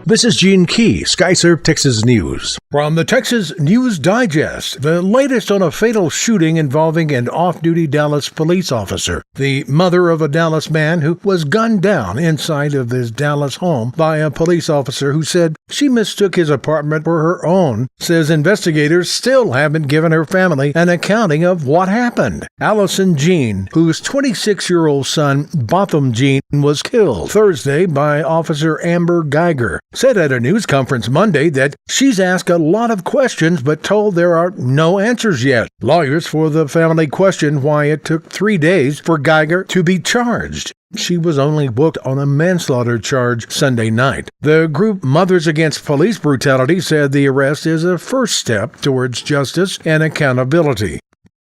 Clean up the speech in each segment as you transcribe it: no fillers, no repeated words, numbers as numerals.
This is Gene Key, Skyserve, Texas News. From the Texas News Digest, the latest on a fatal shooting involving an off-duty Dallas police officer. The mother of a Dallas man who was gunned down inside of his Dallas home by a police officer who said she mistook his apartment for her own, says investigators still haven't given her family an accounting of what happened. Allison Jean, whose 26-year-old son, Botham Jean, was killed Thursday by Officer Amber Geiger, said at a news conference Monday that she's asked a lot of questions but told there are no answers yet. Lawyers for the family questioned why it took 3 days for Geiger to be charged. She was only booked on a manslaughter charge Sunday night. The group Mothers Against Police Brutality said the arrest is a first step towards justice and accountability.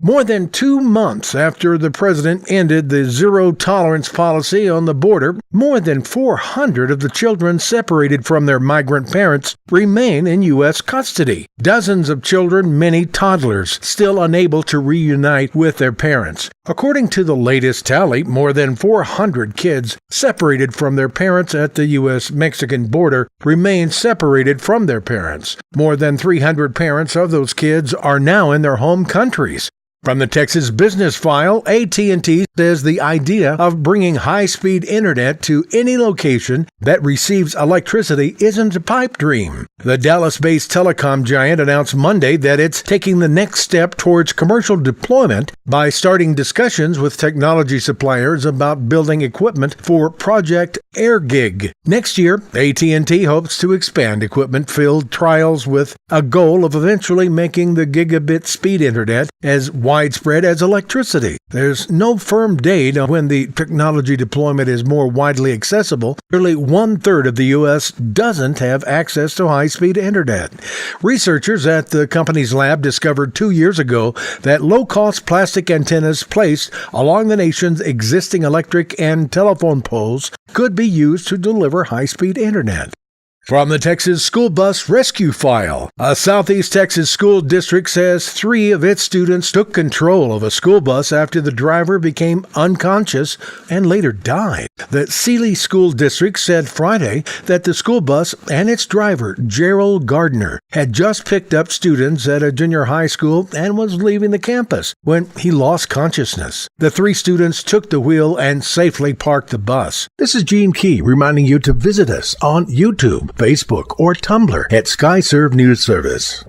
More than 2 months after the president ended the zero-tolerance policy on the border, more than 400 of the children separated from their migrant parents remain in U.S. custody. Dozens of children, many toddlers, still unable to reunite with their parents. According to the latest tally, more than 400 kids separated from their parents at the U.S.-Mexican border remain separated from their parents. More than 300 parents of those kids are now in their home countries. From the Texas Business File, AT&T says the idea of bringing high-speed internet to any location that receives electricity isn't a pipe dream. The Dallas-based telecom giant announced Monday that it's taking the next step towards commercial deployment by starting discussions with technology suppliers about building equipment for Project AirGig. Next year, AT&T hopes to expand equipment-filled trials with a goal of eventually making the gigabit speed internet as widespread as electricity. There's no firm date on when the technology deployment is more widely accessible. Nearly 1/3 of the U.S. doesn't have access to high-speed internet. Researchers at the company's lab discovered 2 years ago that low-cost plastic antennas placed along the nation's existing electric and telephone poles could be used to deliver high-speed internet. From the Texas School Bus Rescue File, a Southeast Texas school district says 3 of its students took control of a school bus after the driver became unconscious and later died. The Sealy School District said Friday that the school bus and its driver, Gerald Gardner, had just picked up students at a junior high school and was leaving the campus when he lost consciousness. The 3 students took the wheel and safely parked the bus. This is Gene Key reminding you to visit us on YouTube, Facebook, or Tumblr at Skyserve News Service.